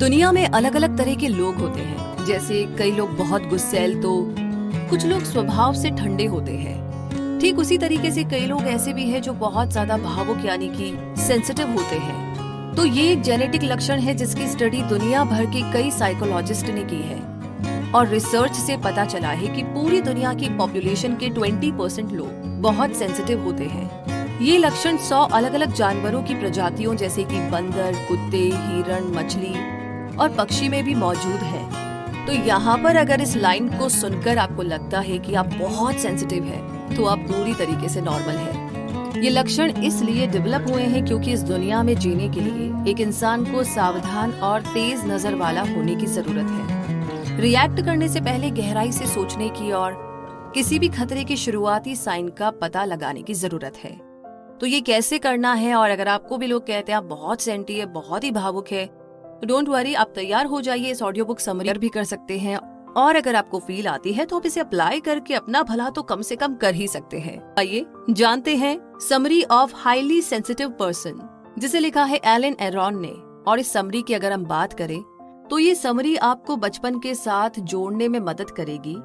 दुनिया में अलग अलग तरह के लोग होते हैं। जैसे कई लोग बहुत गुस्सैल तो कुछ लोग स्वभाव से ठंडे होते हैं। ठीक उसी तरीके से कई लोग ऐसे भी हैं जो बहुत ज्यादा भावुक यानी कि सेंसिटिव होते हैं। तो ये एक जेनेटिक लक्षण है जिसकी स्टडी दुनिया भर के कई साइकोलॉजिस्ट ने की है और रिसर्च से पता चला है कि पूरी दुनिया की पॉपुलेशन के 20% लोग बहुत सेंसिटिव होते हैं। ये लक्षण 100 अलग अलग जानवरों की प्रजातियों जैसे कि बंदर, कुत्ते, हिरण, मछली और पक्षी में भी मौजूद है। तो यहाँ पर अगर इस लाइन को सुनकर आपको लगता है कि आप बहुत सेंसिटिव हैं, तो आप पूरी तरीके से नॉर्मल है। ये लक्षण इसलिए डेवलप हुए हैं क्योंकि इस दुनिया में जीने के लिए एक इंसान को सावधान और तेज नजर वाला होने की जरूरत है। रिएक्ट करने से पहले गहराई से सोचने की और किसी भी खतरे की शुरुआती साइन का पता लगाने की जरूरत है। तो ये कैसे करना है, और अगर आपको भी लोग कहते हैं आप बहुत सेंटी है, बहुत ही भावुक है, तो डोंट वरी, आप तैयार हो जाइए। इस ऑडियो बुक समरी भी कर सकते हैं और अगर आपको फील आती है तो आप इसे अप्लाई करके अपना भला तो कम से कम कर ही सकते हैं। आइए जानते हैं summary of highly sensitive person, जिसे लिखा है एलन एरॉन ने। और इस समरी की अगर हम बात करें तो ये समरी आपको बचपन के साथ जोड़ने में मदद करेगी।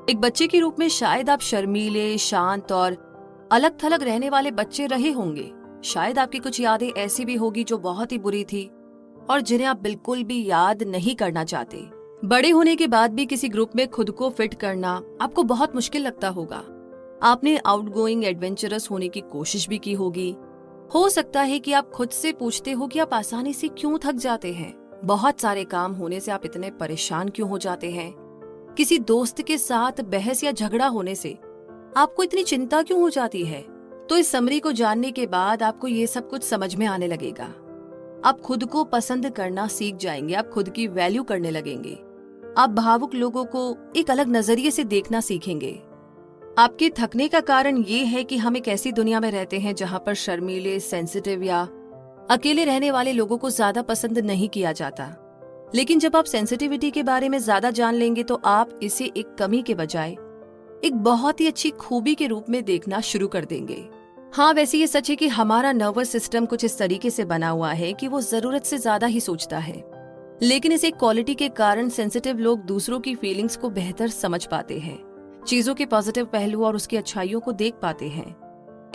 एक बच्चे के रूप में शायद आप शर्मीले, शांत और अलग थलग रहने वाले बच्चे रहे होंगे। शायद आपकी कुछ यादें ऐसी भी होगी जो बहुत ही बुरी थी और जिन्हें आप बिल्कुल भी याद नहीं करना चाहते। बड़े होने के बाद भी किसी ग्रुप में खुद को फिट करना आपको बहुत मुश्किल लगता होगा। आपने आउटगोइंग, एडवेंचरस होने की कोशिश भी की होगी। हो सकता है कि आप खुद से पूछते हो कि आप आसानी से क्यों थक जाते हैं, बहुत सारे काम होने से आप इतने परेशान क्यों हो जाते हैं, किसी दोस्त के साथ बहस या झगड़ा होने से आपको इतनी चिंता क्यों हो जाती है। तो इस समरी को जानने के बाद आपको ये सब कुछ समझ में आने लगेगा। आप खुद को पसंद करना सीख जाएंगे, आप खुद की वैल्यू करने लगेंगे, आप भावुक लोगों को एक अलग नजरिए से देखना सीखेंगे। आपके थकने का कारण ये है कि हम एक ऐसी दुनिया में रहते हैं जहाँ पर शर्मीले, सेंसिटिव या अकेले रहने वाले लोगों को ज्यादा पसंद नहीं किया जाता। लेकिन जब आप सेंसिटिविटी के बारे में ज्यादा जान लेंगे तो आप इसे एक कमी के बजाय एक बहुत ही अच्छी खूबी के रूप में देखना शुरू कर देंगे। हाँ, वैसे ये सच है कि हमारा नर्वस सिस्टम कुछ इस तरीके से बना हुआ है कि वो जरूरत से ज्यादा ही सोचता है। लेकिन इस एक क्वालिटी के कारण सेंसिटिव लोग दूसरों की फीलिंग्स को बेहतर समझ पाते हैं, चीजों के पॉजिटिव पहलू और उसकी अच्छाइयों को देख पाते हैं।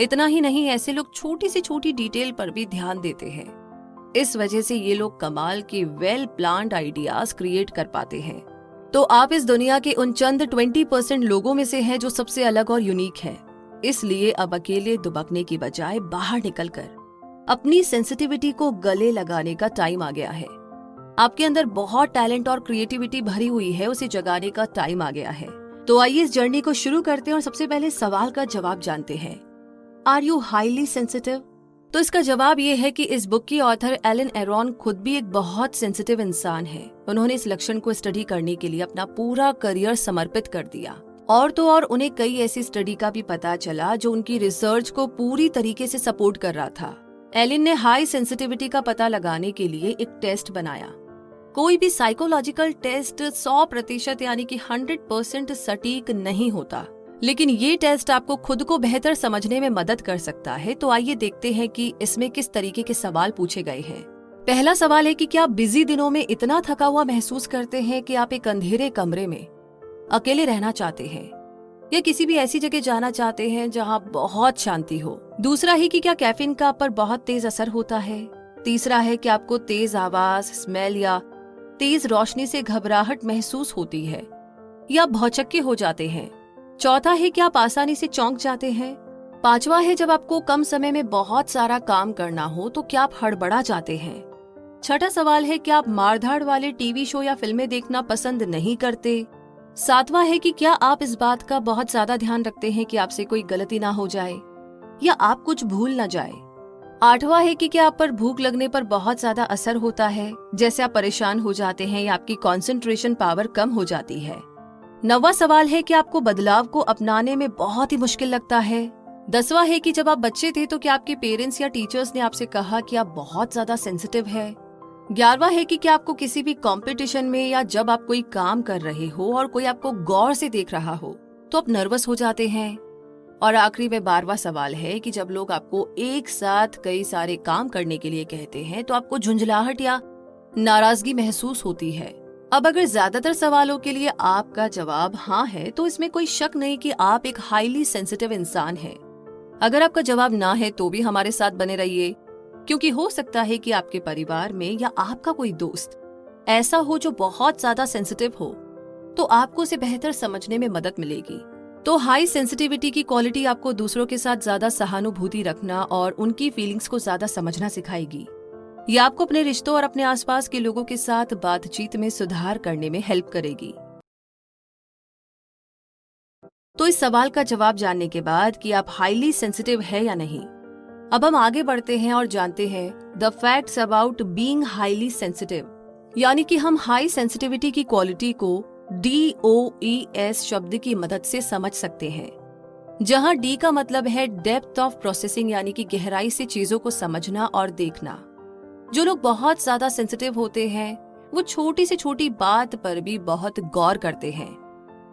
इतना ही नहीं, ऐसे लोग छोटी से छोटी डिटेल पर भी ध्यान देते हैं। इस वजह से ये लोग कमाल के वेल प्लान्ड आइडियाज क्रिएट कर पाते हैं। तो आप इस दुनिया के उन चंद 20% लोगों में से हैं जो सबसे अलग और यूनिक है। इसलिए अब अकेले दुबकने की बजाय बाहर निकलकर अपनी सेंसिटिविटी को गले लगाने का टाइम आ गया है। आपके अंदर बहुत टैलेंट और क्रिएटिविटी भरी हुई है, उसे जगाने का टाइम आ गया है। तो आइए इस जर्नी को शुरू करते हैं और सबसे पहले सवाल का जवाब जानते हैं। Are you highly sensitive? तो इसका जवाब ये है कि इस बुक की ऑथर एलन एरॉन खुद भी एक बहुत सेंसिटिव इंसान है। उन्होंने इस लक्षण को स्टडी करने के लिए अपना पूरा करियर समर्पित कर दिया। और तो और उन्हें कई ऐसी स्टडी का भी पता चला जो उनकी रिसर्च को पूरी तरीके से सपोर्ट कर रहा था। एलिन ने हाई सेंसिटिविटी का पता लगाने के लिए एक टेस्ट बनाया। कोई भी साइकोलॉजिकल टेस्ट 100% यानी कि 100% सटीक नहीं होता, लेकिन ये टेस्ट आपको खुद को बेहतर समझने में मदद कर सकता है। तो आइए देखते हैं कि इसमें किस तरीके के सवाल पूछे गए हैं। पहला सवाल है कि क्या आप बिजी दिनों में इतना थका हुआ महसूस करते हैं कि आप एक अंधेरे कमरे में अकेले रहना चाहते हैं या किसी भी ऐसी जगह जाना चाहते हैं जहां बहुत शांति हो। दूसरा है कि क्या कैफीन का आप पर बहुत तेज असर होता है। तीसरा है कि आपको तेज आवाज, स्मेल या तेज रोशनी से घबराहट महसूस होती है या भौचक्के हो जाते हैं। चौथा है कि आप आसानी से चौंक जाते हैं। पांचवा है जब आपको कम समय में बहुत सारा काम करना हो तो क्या आप हड़बड़ा जाते हैं। छठा सवाल है कि आप मारधाड़ वाले टीवी शो या फिल्में देखना पसंद नहीं करते। सातवां है कि क्या आप इस बात का बहुत ज्यादा ध्यान रखते हैं कि आपसे कोई गलती ना हो जाए या आप कुछ भूल ना जाए। आठवां है कि क्या आप पर भूख लगने पर बहुत ज्यादा असर होता है, जैसे आप परेशान हो जाते हैं या आपकी कंसंट्रेशन पावर कम हो जाती है। नौवां सवाल है कि आपको बदलाव को अपनाने में बहुत ही मुश्किल लगता है। 10वां है कि जब आप बच्चे थे तो क्या आपके पेरेंट्स या टीचर्स ने आपसे कहा कि आप बहुत ज्यादा सेंसिटिव है। 11वां है कि क्या आपको किसी भी कंपटीशन में या जब आप कोई काम कर रहे हो और कोई आपको गौर से देख रहा हो तो आप नर्वस हो जाते हैं। और आखिरी में 12वां सवाल है कि जब लोग आपको एक साथ कई सारे काम करने के लिए कहते हैं तो आपको झुंझलाहट या नाराजगी महसूस होती है। अब अगर ज्यादातर सवालों के लिए आपका जवाब हाँ है तो इसमें कोई शक नहीं कि आप एक हाईली सेंसिटिव इंसान हैं। अगर आपका जवाब ना है तो भी हमारे साथ बने रहिए, क्योंकि हो सकता है कि आपके परिवार में या आपका कोई दोस्त ऐसा हो जो बहुत ज्यादा सेंसिटिव हो, तो आपको उसे बेहतर समझने में मदद मिलेगी। तो हाई सेंसिटिविटी की क्वालिटी आपको दूसरों के साथ ज्यादा सहानुभूति रखना और उनकी फीलिंग्स को ज्यादा समझना सिखाएगी। ये आपको अपने रिश्तों और अपने आसपास के लोगों के साथ बातचीत में सुधार करने में हेल्प करेगी। तो इस सवाल का जवाब जानने के बाद कि आप हाईली सेंसिटिव है या नहीं, अब हम आगे बढ़ते हैं और जानते हैं the facts about being highly sensitive, यानी कि हम हाई सेंसिटिविटी की क्वालिटी को DOES शब्द की मदद से समझ सकते हैं, जहां D का मतलब है डेप्थ ऑफ प्रोसेसिंग, यानी कि गहराई से चीजों को समझना और देखना। जो लोग बहुत ज्यादा सेंसिटिव होते हैं वो छोटी से छोटी बात पर भी बहुत गौर करते हैं।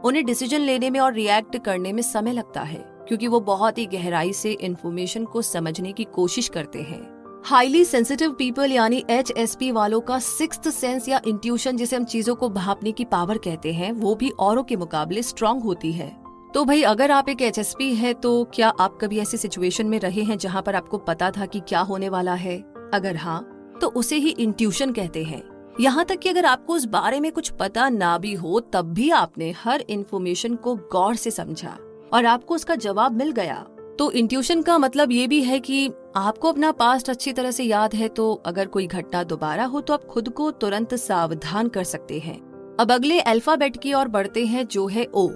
उन्हें डिसीजन लेने में और रिएक्ट करने में समय लगता है, क्योंकि वो बहुत ही गहराई से इंफॉर्मेशन को समझने की कोशिश करते हैं। हाईली सेंसिटिव पीपल यानी HSP वालों का सिक्स्थ सेंस या इंट्यूशन, जिसे हम चीजों को भांपने की पावर कहते हैं, वो भी औरों के मुकाबले स्ट्रांग होती है। तो भाई, अगर आप एक HSP है तो क्या आप कभी ऐसी सिचुएशन में रहे हैं जहाँ पर आपको पता था कि क्या होने वाला है? अगर हाँ, तो उसे ही इंट्यूशन कहते हैं। यहाँ तक कि अगर आपको उस बारे में कुछ पता ना भी हो, तब भी आपने हर इंफॉर्मेशन को गौर से समझा और आपको उसका जवाब मिल गया। तो इंट्यूशन का मतलब ये भी है कि आपको अपना पास्ट अच्छी तरह से याद है, तो अगर कोई घटना दोबारा हो तो आप खुद को तुरंत सावधान कर सकते हैं। अब अगले अल्फाबेट की ओर बढ़ते हैं, जो है O,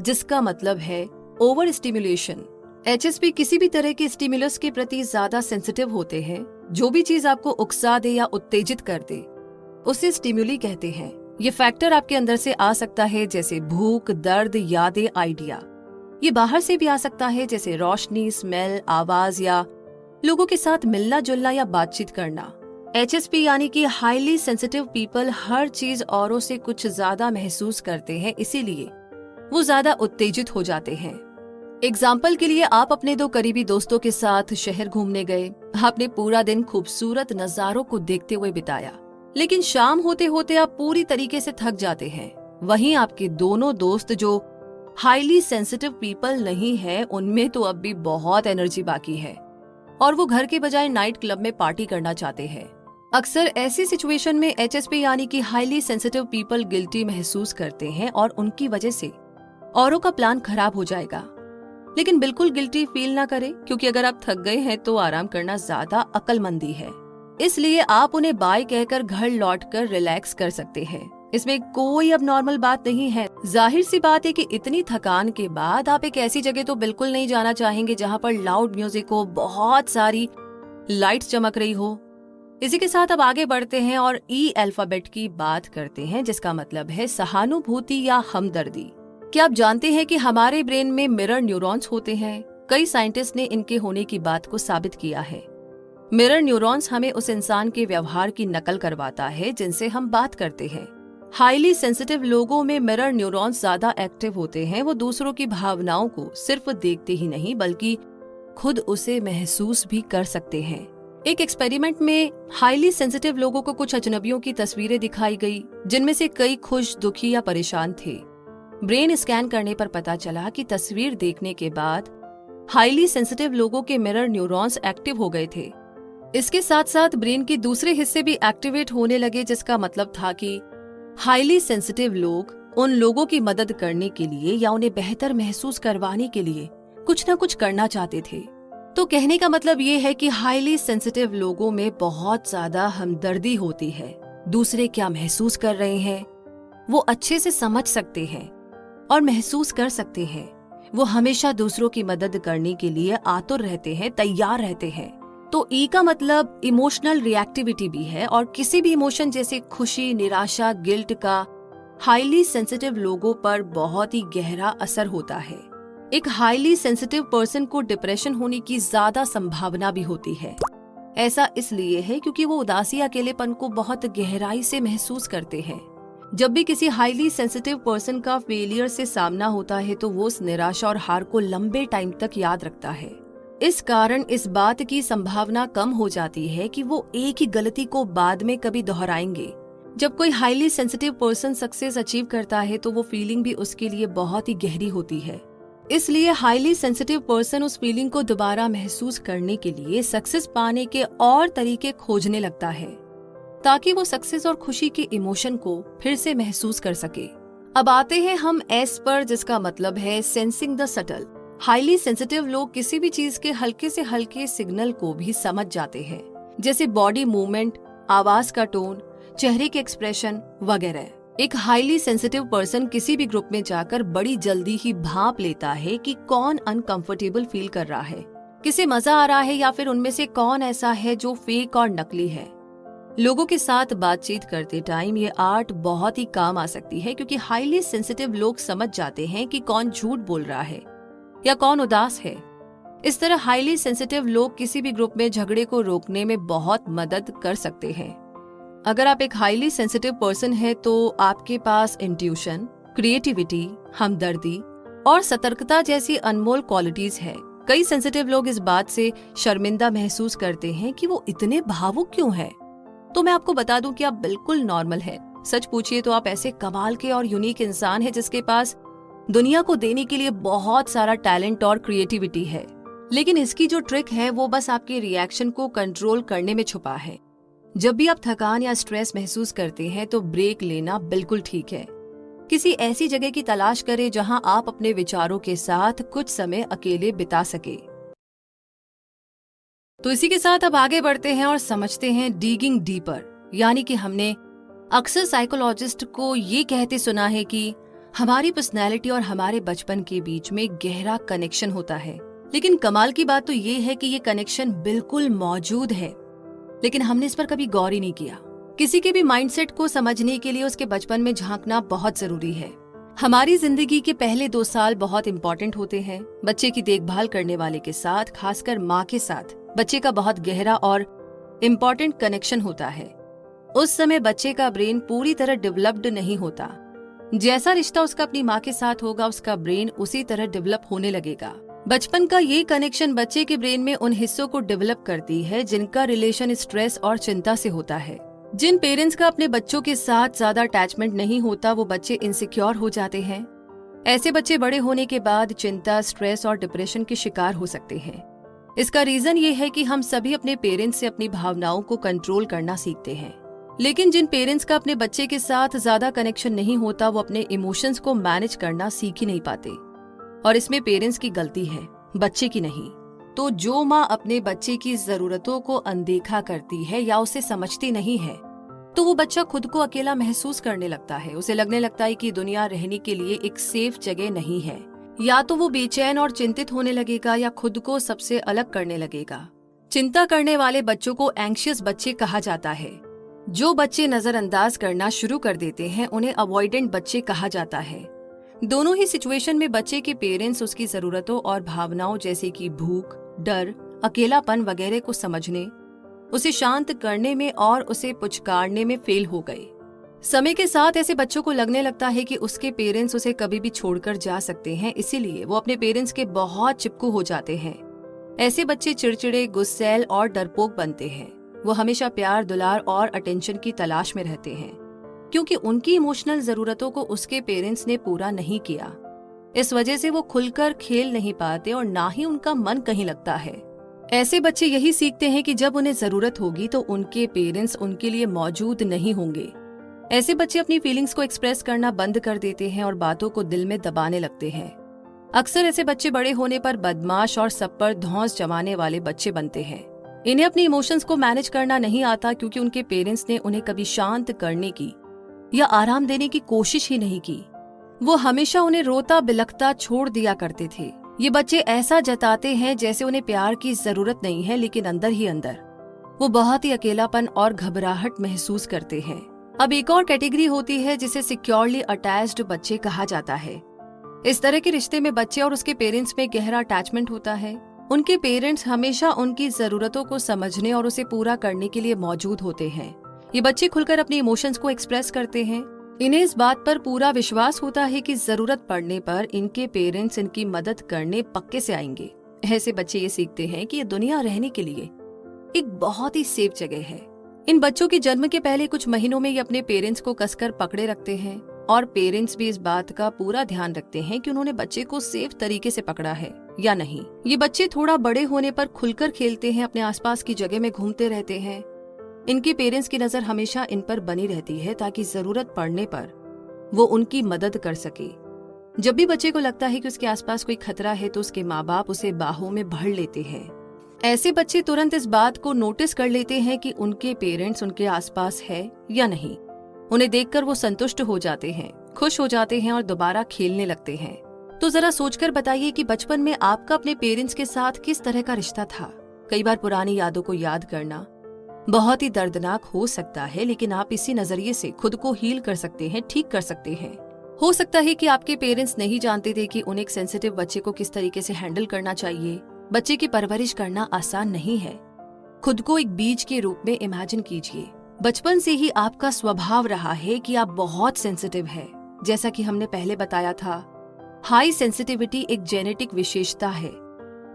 जिसका मतलब है ओवर स्टिमुलेशन। HSP किसी भी तरह के स्टिमुलस के प्रति ज्यादा सेंसिटिव होते हैं। जो भी चीज आपको उकसा दे या उत्तेजित कर दे उसे स्टिमुली कहते हैं। ये फैक्टर आपके अंदर से आ सकता है, जैसे भूख, दर्द, यादें, आइडिया। ये बाहर से भी आ सकता है, जैसे रोशनी, स्मेल, आवाज या लोगों के साथ मिलना जुलना या बातचीत करना। HSP यानी कि हाईली सेंसिटिव पीपल हर चीज औरों से कुछ ज्यादा महसूस करते हैं, इसीलिए वो ज्यादा उत्तेजित हो जाते हैं। एग्जाम्पल के लिए, आप अपने 2 करीबी दोस्तों के साथ शहर घूमने गए। आपने पूरा दिन खूबसूरत नजारों को देखते हुए बिताया, लेकिन शाम होते होते आप पूरी तरीके से थक जाते हैं। वहीं आपके दोनों दोस्त जो हाईली सेंसिटिव पीपल नहीं है, उनमें तो अब भी बहुत एनर्जी बाकी है और वो घर के बजाय नाइट क्लब में पार्टी करना चाहते हैं। अक्सर ऐसी सिचुएशन में HSP यानी कि हाईली सेंसिटिव पीपल गिल्टी महसूस करते हैं और उनकी वजह से औरों का प्लान खराब हो जाएगा। लेकिन बिल्कुल गिल्टी फील ना करें, क्योंकि अगर आप थक गए हैं तो आराम करना ज्यादा अक्लमंदी है। इसलिए आप उन्हें बाय कहकर घर लौटकर रिलैक्स कर सकते हैं। इसमें कोई अब नॉर्मल बात नहीं है। जाहिर सी बात है कि इतनी थकान के बाद आप एक ऐसी जगह तो बिल्कुल नहीं जाना चाहेंगे जहां पर लाउड म्यूजिक हो, बहुत सारी लाइट्स चमक रही हो। इसी के साथ अब आगे बढ़ते हैं और E अल्फाबेट की बात करते हैं, जिसका मतलब है सहानुभूति या हमदर्दी। क्या आप जानते हैं कि हमारे ब्रेन में मिरर न्यूरॉन्स होते हैं? कई साइंटिस्ट ने इनके होने की बात को साबित किया है। मिरर न्यूरॉन्स हमें उस इंसान के व्यवहार की नकल करवाता है जिनसे हम बात करते हैं। हाईली सेंसिटिव लोगों में मिरर न्यूरॉन्स ज्यादा एक्टिव होते हैं। वो दूसरों की भावनाओं को सिर्फ देखते ही नहीं, बल्कि खुद उसे महसूस भी कर सकते हैं। एक एक्सपेरिमेंट में हाईली सेंसिटिव लोगों को कुछ अजनबियों की तस्वीरें दिखाई गई, जिनमें से कई खुश, दुखी या परेशान थे। ब्रेन स्कैन करने पर पता चला कि तस्वीर देखने के बाद हाईली सेंसिटिव लोगों के मिरर न्यूरॉन्स एक्टिव हो गए थे। इसके साथ साथ ब्रेन के दूसरे हिस्से भी एक्टिवेट होने लगे, जिसका मतलब था कि हाईली सेंसिटिव लोग उन लोगों की मदद करने के लिए या उन्हें बेहतर महसूस करवाने के लिए कुछ न कुछ करना चाहते थे। तो कहने का मतलब ये है कि हाईली सेंसिटिव लोगों में बहुत ज्यादा हमदर्दी होती है। दूसरे क्या महसूस कर रहे हैं वो अच्छे से समझ सकते हैं और महसूस कर सकते हैं। वो हमेशा दूसरों की मदद करने के लिए आतुर रहते हैं, तैयार रहते हैं। तो ई का मतलब इमोशनल रिएक्टिविटी भी है, और किसी भी इमोशन जैसे खुशी, निराशा, गिल्ट का हाईली सेंसिटिव लोगों पर बहुत ही गहरा असर होता है। एक हाईली सेंसिटिव पर्सन को डिप्रेशन होने की ज्यादा संभावना भी होती है। ऐसा इसलिए है क्योंकि वो उदासी, अकेलेपन को बहुत गहराई से महसूस करते हैं। जब भी किसी हाईली सेंसिटिव पर्सन का फेलियर से सामना होता है तो वो उस निराशा और हार को लंबे टाइम तक याद रखता है। इस कारण इस बात की संभावना कम हो जाती है कि वो एक ही गलती को बाद में कभी दोहराएंगे। जब कोई highly sensitive person success achieve करता है तो वो फीलिंग भी उसके लिए बहुत ही गहरी होती है। इसलिए हाईली सेंसिटिव पर्सन उस फीलिंग को दोबारा महसूस करने के लिए सक्सेस पाने के और तरीके खोजने लगता है, ताकि वो सक्सेस और खुशी के इमोशन को फिर से महसूस कर सके। अब आते हैं हम एस पर, जिसका मतलब है sensing the subtle. Highly sensitive लोग किसी भी चीज के हल्के से हल्के सिग्नल को भी समझ जाते हैं, जैसे बॉडी मूवमेंट, आवाज का टोन, चेहरे के एक्सप्रेशन वगैरह। एक हाईली सेंसिटिव पर्सन किसी भी ग्रुप में जाकर बड़ी जल्दी ही भांप लेता है कि कौन अनकंफर्टेबल फील कर रहा है, किसे मजा आ रहा है, या फिर उनमें से कौन ऐसा है जो फेक और नकली है। लोगों के साथ बातचीत करते टाइम ये आर्ट बहुत ही काम आ सकती है, क्योंकि हाईली सेंसिटिव लोग समझ जाते हैं कि कौन झूठ बोल रहा है या कौन उदास है। इस तरह हाईली सेंसिटिव लोग किसी भी ग्रुप में झगड़े को रोकने में बहुत मदद कर सकते हैं। अगर आप एक हाईली सेंसिटिव पर्सन है तो आपके पास इंट्यूशन, क्रिएटिविटी, हमदर्दी और सतर्कता जैसी अनमोल क्वालिटीज है। कई सेंसिटिव लोग इस बात से शर्मिंदा महसूस करते हैं कि वो इतने भावुक क्यों हैं। तो मैं आपको बता दूं कि आप बिल्कुल नॉर्मल है। सच पूछिए तो आप ऐसे कमाल के और यूनिक इंसान है जिसके पास दुनिया को देने के लिए बहुत सारा टैलेंट और क्रिएटिविटी है। लेकिन इसकी जो ट्रिक है वो बस आपके रिएक्शन को कंट्रोल करने में छुपा है। जब भी आप थकान या स्ट्रेस महसूस करते हैं तो ब्रेक लेना बिल्कुल ठीक है। किसी ऐसी जगह की तलाश करें जहां आप अपने विचारों के साथ कुछ समय अकेले बिता सके। तो इसी के साथ अब आगे बढ़ते हैं और समझते हैं डिगिंग डीपर, यानी कि हमने अक्सर साइकोलॉजिस्ट को ये कहते सुना है कि हमारी पर्सनैलिटी और हमारे बचपन के बीच में गहरा कनेक्शन होता है। लेकिन कमाल की बात तो ये है कि ये कनेक्शन बिल्कुल मौजूद है, लेकिन हमने इस पर कभी गौर ही नहीं किया। किसी के भी माइंडसेट को समझने के लिए उसके बचपन में झांकना बहुत जरूरी है। हमारी जिंदगी के पहले 2 साल बहुत इम्पोर्टेंट होते हैं। बच्चे की देखभाल करने वाले के साथ, खासकर माँ के साथ, बच्चे का बहुत गहरा और इम्पोर्टेंट कनेक्शन होता है। उस समय बच्चे का ब्रेन पूरी तरह डेवलप्ड नहीं होता। जैसा रिश्ता उसका अपनी माँ के साथ होगा, उसका ब्रेन उसी तरह डेवलप होने लगेगा। बचपन का ये कनेक्शन बच्चे के ब्रेन में उन हिस्सों को डेवलप करती है जिनका रिलेशन स्ट्रेस और चिंता से होता है। जिन पेरेंट्स का अपने बच्चों के साथ ज्यादा अटैचमेंट नहीं होता, वो बच्चे इनसिक्योर हो जाते हैं। ऐसे बच्चे बड़े होने के बाद चिंता, स्ट्रेस और डिप्रेशन के शिकार हो सकते हैं। इसका रीजन ये है कि हम सभी अपने पेरेंट्स से अपनी भावनाओं को कंट्रोल करना सीखते हैं। लेकिन जिन पेरेंट्स का अपने बच्चे के साथ ज्यादा कनेक्शन नहीं होता, वो अपने इमोशंस को मैनेज करना सीख ही नहीं पाते। और इसमें पेरेंट्स की गलती है, बच्चे की नहीं। तो जो माँ अपने बच्चे की जरूरतों को अनदेखा करती है या उसे समझती नहीं है, तो वो बच्चा खुद को अकेला महसूस करने लगता है। उसे लगने लगता है कि दुनिया रहने के लिए एक सेफ जगह नहीं है। या तो वो बेचैन और चिंतित होने लगेगा या खुद को सबसे अलग करने लगेगा। चिंता करने वाले बच्चों को एंग्शियस बच्चे कहा जाता है। जो बच्चे नजरअंदाज करना शुरू कर देते हैं उन्हें अवॉइडेंट बच्चे कहा जाता है। दोनों ही सिचुएशन में बच्चे के पेरेंट्स उसकी जरूरतों और भावनाओं जैसे कि भूख, डर, अकेलापन वगैरह को समझने, उसे शांत करने में और उसे पुचकारने में फेल हो गए। समय के साथ ऐसे बच्चों को लगने लगता है कि उसके पेरेंट्स उसे कभी भी छोड़कर जा सकते हैं, इसीलिए वो अपने पेरेंट्स के बहुत चिपकू हो जाते हैं। ऐसे बच्चे चिड़चिड़े, गुस्सैल और डरपोक बनते हैं। वो हमेशा प्यार, दुलार और अटेंशन की तलाश में रहते हैं, क्योंकि उनकी इमोशनल जरूरतों को उसके पेरेंट्स ने पूरा नहीं किया। इस वजह से वो खुलकर खेल नहीं पाते और ना ही उनका मन कहीं लगता है। ऐसे बच्चे यही सीखते हैं कि जब उन्हें जरूरत होगी तो उनके पेरेंट्स उनके लिए मौजूद नहीं होंगे। ऐसे बच्चे अपनी फीलिंग्स को एक्सप्रेस करना बंद कर देते हैं और बातों को दिल में दबाने लगते हैं। अक्सर ऐसे बच्चे बड़े होने पर बदमाश और सब पर धौंस जमाने वाले बच्चे बनते हैं। इन्हें अपने इमोशंस को मैनेज करना नहीं आता, क्योंकि उनके पेरेंट्स ने उन्हें कभी शांत करने की या आराम देने की कोशिश ही नहीं की। वो हमेशा उन्हें रोता बिलखता छोड़ दिया करते थे। ये बच्चे ऐसा जताते हैं जैसे उन्हें प्यार की जरूरत नहीं है, लेकिन अंदर ही अंदर वो बहुत ही अकेलापन और घबराहट महसूस करते हैं। अब एक और कैटेगरी होती है जिसे सिक्योरली अटैच्ड बच्चे कहा जाता है। इस तरह के रिश्ते में बच्चे और उसके पेरेंट्स में गहरा अटैचमेंट होता है। उनके पेरेंट्स हमेशा उनकी जरूरतों को समझने और उसे पूरा करने के लिए मौजूद होते हैं। ये बच्चे खुलकर अपने इमोशंस को एक्सप्रेस करते हैं। इन्हें इस बात पर पूरा विश्वास होता है कि जरूरत पड़ने पर इनके पेरेंट्स इनकी मदद करने पक्के से आएंगे। ऐसे बच्चे ये सीखते हैं कि ये दुनिया रहने के लिए एक बहुत ही सेफ जगह है। इन बच्चों के जन्म के पहले कुछ महीनों में ये अपने पेरेंट्स को कसकर पकड़े रखते हैं और पेरेंट्स भी इस बात का पूरा ध्यान रखते हैं कि उन्होंने बच्चे को सेफ तरीके से पकड़ा है या नहीं। ये बच्चे थोड़ा बड़े होने पर खुलकर खेलते हैं, अपने आसपास की जगह में घूमते रहते हैं। इनके पेरेंट्स की नजर हमेशा इन पर बनी रहती है ताकि जरूरत पड़ने पर वो उनकी मदद कर सके। जब भी बच्चे को लगता है कि उसके आसपास कोई खतरा है तो उसके माँ बाप उसे बाहों में भर लेते हैं। ऐसे बच्चे तुरंत इस बात को नोटिस कर लेते हैं कि उनके पेरेंट्स उनके आसपास है या नहीं। उन्हें देखकर वो संतुष्ट हो जाते हैं, खुश हो जाते हैं और दोबारा खेलने लगते हैं। तो जरा सोचकर बताइए कि बचपन में आपका अपने पेरेंट्स के साथ किस तरह का रिश्ता था। कई बार पुरानी यादों को याद करना बहुत ही दर्दनाक हो सकता है, लेकिन आप इसी नजरिए से खुद को हील कर सकते हैं, ठीक कर सकते हैं। हो सकता है कि आपके पेरेंट्स नहीं जानते थे कि उन्हें एक सेंसिटिव बच्चे को किस तरीके से हैंडल करना चाहिए। बच्चे की परवरिश करना आसान नहीं है। खुद को एक बीज के रूप में इमेजिन कीजिए। बचपन से ही आपका स्वभाव रहा है कि आप बहुत सेंसिटिव है। जैसा कि हमने पहले बताया था, हाई सेंसिटिविटी एक जेनेटिक विशेषता है।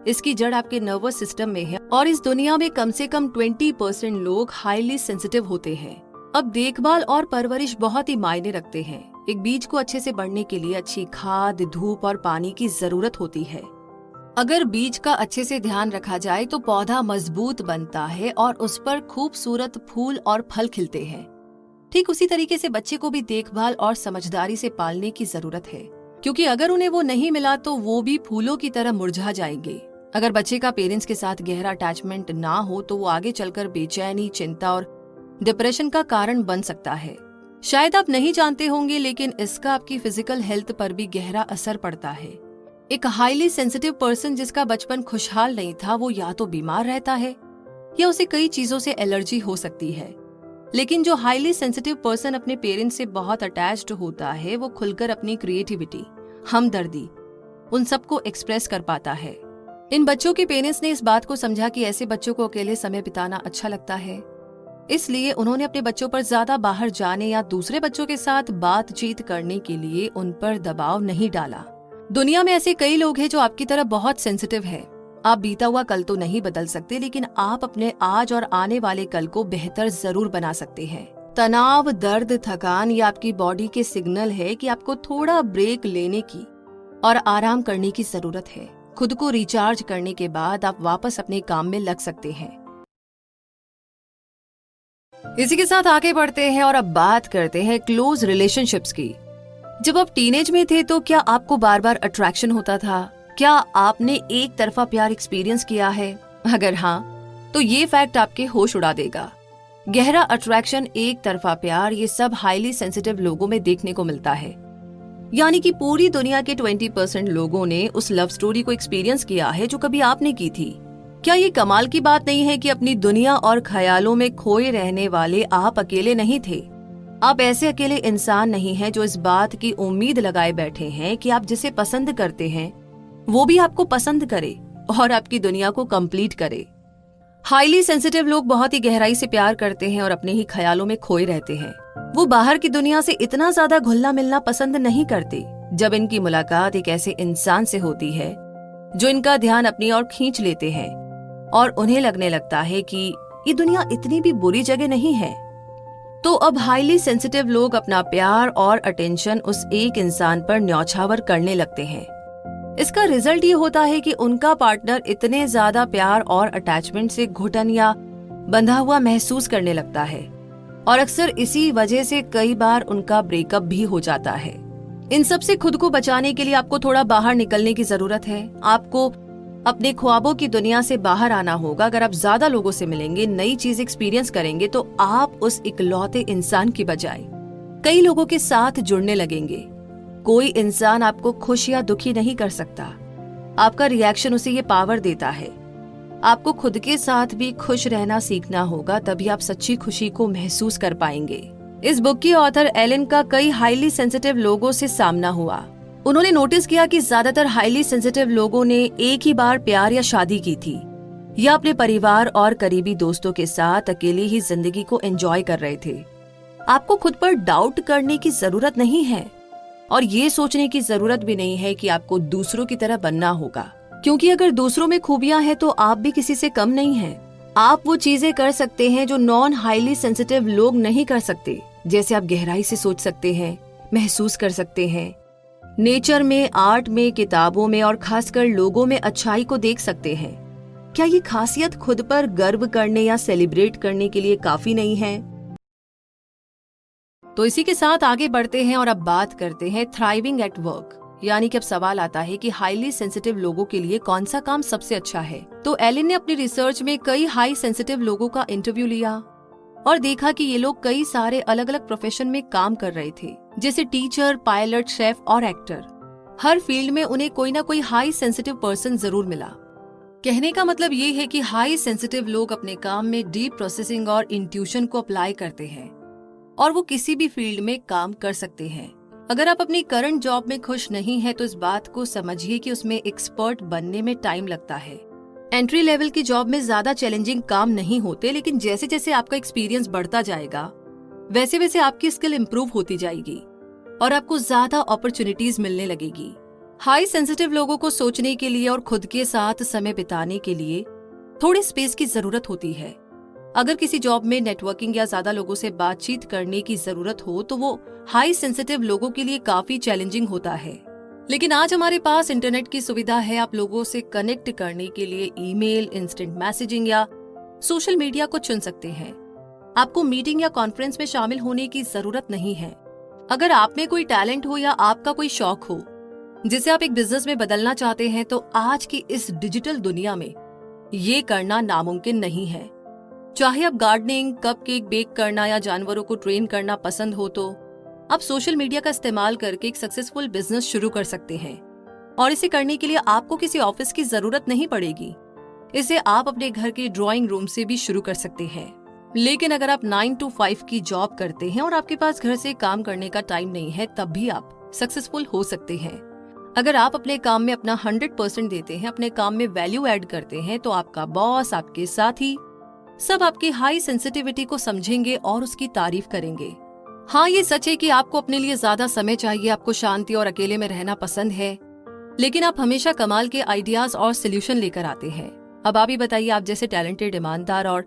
इसकी जड़ आपके नर्वस सिस्टम में है और इस दुनिया में कम से कम 20% लोग हाईली सेंसिटिव होते हैं। अब देखभाल और परवरिश बहुत ही मायने रखते हैं। एक बीज को अच्छे से बढ़ने के लिए अच्छी खाद, धूप और पानी की जरूरत होती है। अगर बीज का अच्छे से ध्यान रखा जाए तो पौधा मजबूत बनता है और उस पर खूबसूरत फूल और फल खिलते हैं। ठीक उसी तरीके से बच्चे को भी देखभाल और समझदारी से पालने की जरूरत है, क्योंकि अगर उन्हें वो नहीं मिला तो वो भी फूलों की तरह मुरझा जाएंगे। अगर बच्चे का पेरेंट्स के साथ गहरा अटैचमेंट ना हो तो वो आगे चलकर बेचैनी, चिंता और डिप्रेशन का कारण बन सकता है। शायद आप नहीं जानते होंगे, लेकिन इसका आपकी फिजिकल हेल्थ पर भी गहरा असर पड़ता है। एक हाईली सेंसिटिव पर्सन जिसका बचपन खुशहाल नहीं था, वो या तो बीमार रहता है या उसे कई चीजों से एलर्जी हो सकती है। लेकिन जो हाईली सेंसिटिव पर्सन अपने पेरेंट्स से बहुत अटैच्ड होता है, वो खुलकर अपनी क्रिएटिविटी, हमदर्दी, उन सबको एक्सप्रेस कर पाता है। इन बच्चों के पेरेंट्स ने इस बात को समझा कि ऐसे बच्चों को अकेले समय बिताना अच्छा लगता है, इसलिए उन्होंने अपने बच्चों पर ज्यादा बाहर जाने या दूसरे बच्चों के साथ बातचीत करने के लिए उन पर दबाव नहीं डाला। दुनिया में ऐसे कई लोग हैं जो आपकी तरह बहुत सेंसिटिव है। आप बीता हुआ कल तो नहीं बदल सकते, लेकिन आप अपने आज और आने वाले कल को बेहतर जरूर बना सकते हैं। तनाव, दर्द, थकान ये आपकी बॉडी के सिग्नल है कि आपको थोड़ा ब्रेक लेने की और आराम करने की जरूरत है। खुद को रिचार्ज करने के बाद आप वापस अपने काम में लग सकते हैं। इसी के साथ आगे बढ़ते हैं और अब बात करते हैं क्लोज रिलेशनशिप्स की। जब आप टीनेज में थे तो क्या आपको बार बार अट्रैक्शन होता था? क्या आपने एक तरफा प्यार एक्सपीरियंस किया है? अगर हाँ, तो ये फैक्ट आपके होश उड़ा देगा। गहरा अट्रैक्शन, एक तरफा प्यार, ये सब हाईली सेंसिटिव लोगों में देखने को मिलता है। यानी कि पूरी दुनिया के 20% लोगों ने उस लव स्टोरी को एक्सपीरियंस किया है जो कभी आपने की थी। क्या ये कमाल की बात नहीं है कि अपनी दुनिया और ख्यालों में खोए रहने वाले आप अकेले नहीं थे? आप ऐसे अकेले इंसान नहीं हैं जो इस बात की उम्मीद लगाए बैठे हैं कि आप जिसे पसंद करते हैं वो भी आपको पसंद करे और आपकी दुनिया को कंप्लीट करे। हाईली सेंसिटिव लोग बहुत ही गहराई से प्यार करते हैं और अपने ही ख्यालों में खोए रहते हैं। वो बाहर की दुनिया से इतना ज्यादा घुलना मिलना पसंद नहीं करते। जब इनकी मुलाकात एक ऐसे इंसान से होती है जो इनका ध्यान अपनी ओर खींच लेते हैं और उन्हें लगने लगता है कि ये दुनिया इतनी भी बुरी जगह नहीं है, तो अब हाईली सेंसिटिव लोग अपना प्यार और अटेंशन उस एक इंसान पर न्यौछावर करने लगते हैं। इसका रिजल्ट ये होता है कि उनका पार्टनर इतने ज्यादा प्यार और अटैचमेंट से घुटन या बंधा हुआ महसूस करने लगता है और अक्सर इसी वजह से कई बार उनका ब्रेकअप भी हो जाता है। इन सब से खुद को बचाने के लिए आपको थोड़ा बाहर निकलने की जरूरत है। आपको अपने ख्वाबों की दुनिया से बाहर आना होगा। अगर आप ज्यादा लोगों से मिलेंगे, नई चीज एक्सपीरियंस करेंगे, तो आप उस इकलौते इंसान की बजाय कई लोगों के साथ जुड़ने लगेंगे। कोई इंसान आपको खुश या दुखी नहीं कर सकता, आपका रिएक्शन उसे ये पावर देता है। आपको खुद के साथ भी खुश रहना सीखना होगा, तभी आप सच्ची खुशी को महसूस कर पाएंगे। इस बुक की ऑथर एलन का कई हाईली सेंसिटिव लोगों से सामना हुआ। उन्होंने नोटिस किया कि ज्यादातर हाईली सेंसिटिव लोगों ने एक ही बार प्यार या शादी की थी या अपने परिवार और करीबी दोस्तों के साथ अकेले ही जिंदगी को एंजॉय कर रहे थे। आपको खुद पर डाउट करने की जरूरत नहीं है और ये सोचने की जरूरत भी नहीं है कि आपको दूसरों की तरह बनना होगा। क्योंकि अगर दूसरों में खूबियां हैं तो आप भी किसी से कम नहीं हैं। आप वो चीजें कर सकते हैं जो नॉन हाईली सेंसिटिव लोग नहीं कर सकते। जैसे आप गहराई से सोच सकते हैं, महसूस कर सकते हैं, नेचर में, आर्ट में, किताबों में और खासकर लोगों में अच्छाई को देख सकते हैं। क्या ये खासियत खुद पर गर्व करने या सेलिब्रेट करने के लिए काफी नहीं है? तो इसी के साथ आगे बढ़ते हैं और अब बात करते हैं थ्राइविंग एट वर्क। यानी कि अब सवाल आता है कि हाईली सेंसिटिव लोगों के लिए कौन सा काम सबसे अच्छा है। तो एलिन ने अपनी रिसर्च में कई हाई सेंसिटिव लोगों का इंटरव्यू लिया और देखा कि ये लोग कई सारे अलग अलग प्रोफेशन में काम कर रहे थे, जैसे टीचर, पायलट, शेफ और एक्टर। हर फील्ड में उन्हें कोई ना कोई हाई सेंसिटिव पर्सन जरूर मिला। कहने का मतलब ये है कि हाई सेंसिटिव लोग अपने काम में डीप प्रोसेसिंग और इंट्यूशन को अप्लाई करते हैं और वो किसी भी फील्ड में काम कर सकते हैं। अगर आप अपनी करंट जॉब में खुश नहीं हैं तो इस बात को समझिए कि उसमें एक्सपर्ट बनने में टाइम लगता है। एंट्री लेवल की जॉब में ज्यादा चैलेंजिंग काम नहीं होते, लेकिन जैसे जैसे आपका एक्सपीरियंस बढ़ता जाएगा वैसे वैसे आपकी स्किल इंप्रूव होती जाएगी और आपको ज्यादा अपॉर्चुनिटीज मिलने लगेगी। हाई सेंसिटिव लोगों को सोचने के लिए और खुद के साथ समय बिताने के लिए थोड़ी स्पेस की जरूरत होती है। अगर किसी जॉब में नेटवर्किंग या ज्यादा लोगों से बातचीत करने की जरूरत हो तो वो हाई सेंसिटिव लोगों के लिए काफी चैलेंजिंग होता है। लेकिन आज हमारे पास इंटरनेट की सुविधा है। आप लोगों से कनेक्ट करने के लिए ईमेल, इंस्टेंट मैसेजिंग या सोशल मीडिया को चुन सकते हैं। आपको मीटिंग या कॉन्फ्रेंस में शामिल होने की जरूरत नहीं है। अगर आप में कोई टैलेंट हो या आपका कोई शौक हो जिसे आप एक बिजनेस में बदलना चाहते हैं तो आज की इस डिजिटल दुनिया में ये करना नामुमकिन नहीं है। चाहे आप गार्डनिंग, कपकेक बेक करना या जानवरों को ट्रेन करना पसंद हो तो आप सोशल मीडिया का इस्तेमाल करके एक सक्सेसफुल बिजनेस शुरू कर सकते हैं। और इसे करने के लिए आपको किसी ऑफिस की जरूरत नहीं पड़ेगी। इसे आप अपने घर के ड्राइंग रूम से भी शुरू कर सकते हैं। लेकिन अगर आप 9 to 5 की जॉब करते हैं और आपके पास घर से काम करने का टाइम नहीं है, तब भी आप सक्सेसफुल हो सकते हैं। अगर आप अपने काम में अपना 100% देते हैं, अपने काम में वैल्यू ऐड करते हैं, तो आपका बॉस, आपके साथी सब आपकी हाई सेंसिटिविटी को समझेंगे और उसकी तारीफ करेंगे। हाँ, ये सच है कि आपको अपने लिए ज्यादा समय चाहिए, आपको शांति और अकेले में रहना पसंद है, लेकिन आप हमेशा कमाल के आइडियाज और सोल्यूशन लेकर आते हैं। अब आप ही बताइए, आप जैसे टैलेंटेड, ईमानदार और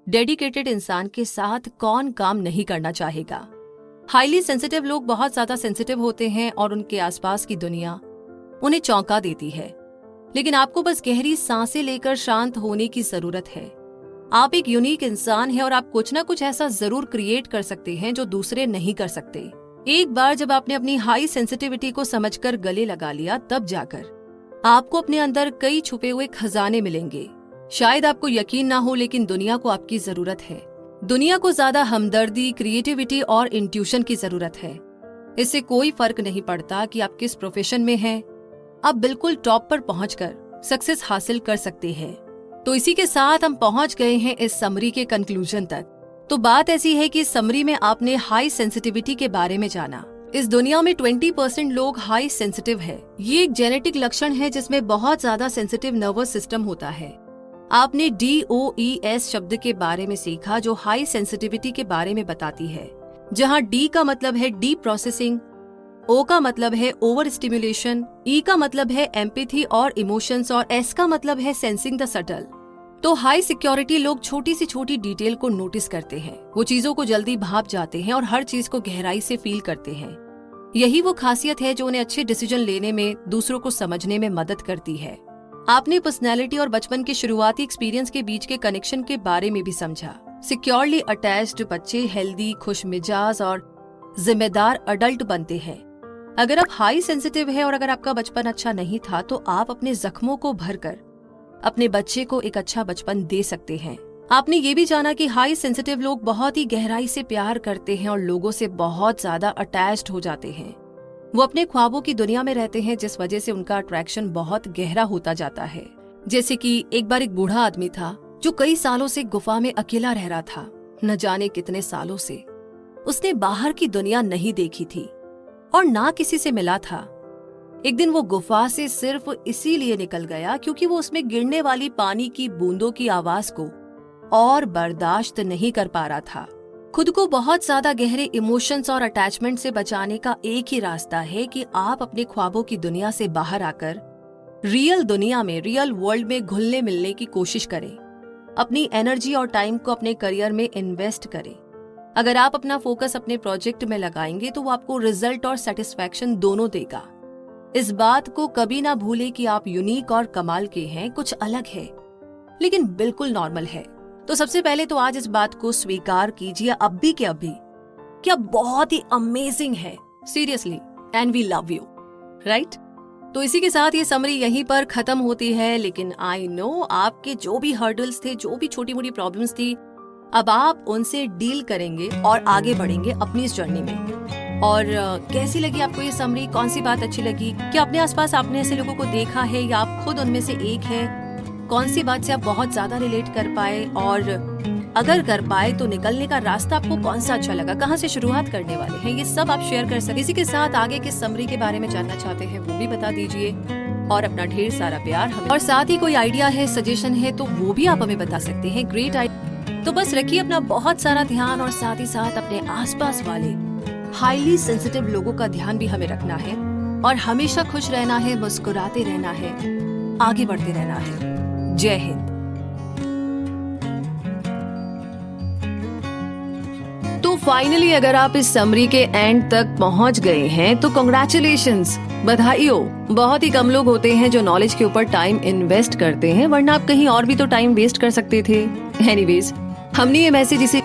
डेडिकेटेड इंसान के साथ कौन काम नहीं करना चाहेगा। हाईली सेंसिटिव लोग बहुत ज्यादा सेंसिटिव होते हैं और उनके आसपास की दुनिया उन्हें चौंका देती है, लेकिन आपको बस गहरी सांसें लेकर शांत होने की जरूरत है। आप एक यूनिक इंसान हैं और आप कुछ ना कुछ ऐसा जरूर क्रिएट कर सकते हैं जो दूसरे नहीं कर सकते। एक बार जब आपने अपनी हाई सेंसिटिविटी को समझकर गले लगा लिया, तब जाकर आपको अपने अंदर कई छुपे हुए खजाने मिलेंगे। शायद आपको यकीन ना हो, लेकिन दुनिया को आपकी जरूरत है। दुनिया को ज्यादा हमदर्दी, क्रिएटिविटी और इंट्यूशन की जरूरत है। इससे कोई फर्क नहीं पड़ता कि आप किस प्रोफेशन में हैं, आप बिल्कुल टॉप पर पहुंचकर सक्सेस हासिल कर सकते हैं। तो इसी के साथ हम पहुंच गए हैं इस समरी के कंक्लूजन तक। तो बात ऐसी है कि इस समरी में आपने हाई सेंसिटिविटी के बारे में जाना। इस दुनिया में 20% लोग हाई सेंसिटिव है। ये एक जेनेटिक लक्षण है जिसमें बहुत ज्यादा सेंसिटिव नर्वस सिस्टम होता है। आपने DOES शब्द के बारे में सीखा जो हाई सेंसिटिविटी के बारे में बताती है, जहाँ D का मतलब है डीप प्रोसेसिंग, O का मतलब है ओवर स्टिमुलेशन, E का मतलब है एम्पैथी और इमोशंस और S का मतलब है सेंसिंग द सटल। तो हाई सिक्योरिटी लोग छोटी से छोटी डिटेल को नोटिस करते हैं, वो चीजों को जल्दी भाप जाते हैं और हर चीज को गहराई से फील करते हैं। यही वो खासियत है जो उन्हें अच्छे डिसीजन लेने में, दूसरों को समझने में मदद करती है। आपने पर्सनैलिटी और बचपन के शुरुआती एक्सपीरियंस के बीच के कनेक्शन के बारे में भी समझा। सिक्योरली अटैच्ड बच्चे हेल्दी, खुश मिजाज और जिम्मेदार अडल्ट बनते हैं। अगर आप हाई सेंसिटिव है और अगर आपका बचपन अच्छा नहीं था, तो आप अपने जख्मों को भरकर अपने बच्चे को एक अच्छा बचपन दे सकते हैं। आपने ये भी जाना कि हाई सेंसिटिव लोग बहुत ही गहराई से प्यार करते हैं और लोगों से बहुत ज्यादा अटैच्ड हो जाते हैं। वो अपने ख्वाबों की दुनिया में रहते हैं, जिस वजह से उनका अट्रैक्शन बहुत गहरा होता जाता है। जैसे कि एक बार एक बूढ़ा आदमी था जो कई सालों से गुफा में अकेला रह रहा था। न जाने कितने सालों से उसने बाहर की दुनिया नहीं देखी थी और ना किसी से मिला था। एक दिन वो गुफा से सिर्फ इसीलिए निकल गया क्योंकि वो उसमें गिरने वाली पानी की बूंदों की आवाज को और बर्दाश्त नहीं कर पा रहा था। खुद को बहुत ज्यादा गहरे इमोशंस और अटैचमेंट से बचाने का एक ही रास्ता है कि आप अपने ख्वाबों की दुनिया से बाहर आकर रियल दुनिया में, रियल वर्ल्ड में घुलने मिलने की कोशिश करें। अपनी एनर्जी और टाइम को अपने करियर में इन्वेस्ट करें। अगर आप अपना फोकस अपने प्रोजेक्ट में लगाएंगे तो वो आपको रिजल्ट और सेटिस्फैक्शन दोनों देगा। इस बात को कभी ना भूलें कि आप यूनिक और कमाल के हैं, कुछ अलग है लेकिन बिल्कुल नॉर्मल है। तो सबसे पहले तो आज इस बात को स्वीकार कीजिए अभी के अभी कि आप बहुत ही अमेजिंग है, seriously, and we love you, right? तो इसी के साथ ये समरी यहीं पर खत्म होती है। लेकिन आई नो आपके जो भी हर्डल्स थे, जो भी छोटी मोटी प्रॉब्लम्स थी, अब आप उनसे डील करेंगे और आगे बढ़ेंगे अपनी इस जर्नी में। और कैसी लगी आपको ये समरी? कौन सी बात अच्छी लगी? क्या अपने आसपास आपने ऐसे लोगों को देखा है या आप खुद उनमें से एक है? कौन सी बात से आप बहुत ज्यादा रिलेट कर पाए, और अगर कर पाए तो निकलने का रास्ता आपको कौन सा अच्छा लगा, कहाँ से शुरुआत करने वाले हैं, ये सब आप शेयर कर सकते। इसी के साथ आगे किस समरी के बारे में जानना चाहते हैं वो भी बता दीजिए, और अपना ढेर सारा प्यार हमें, और साथ ही कोई आइडिया है, सजेशन है तो वो भी आप हमें बता सकते हैं। Great idea. तो बस रखिए अपना बहुत सारा ध्यान, और साथ ही साथ अपने आसपास वाले हाईली सेंसिटिव लोगों का ध्यान भी हमें रखना है, और हमेशा खुश रहना है, मुस्कुराते रहना है, आगे बढ़ते रहना है। जय हिंद। तो फाइनली अगर आप इस समरी के एंड तक पहुंच गए हैं तो कांग्रेचुलेशंस, बधाई हो। बहुत ही कम लोग होते हैं जो नॉलेज के ऊपर टाइम इन्वेस्ट करते हैं, वरना आप कहीं और भी तो टाइम वेस्ट कर सकते थे। एनीवेज, हमने ये मैसेज इसे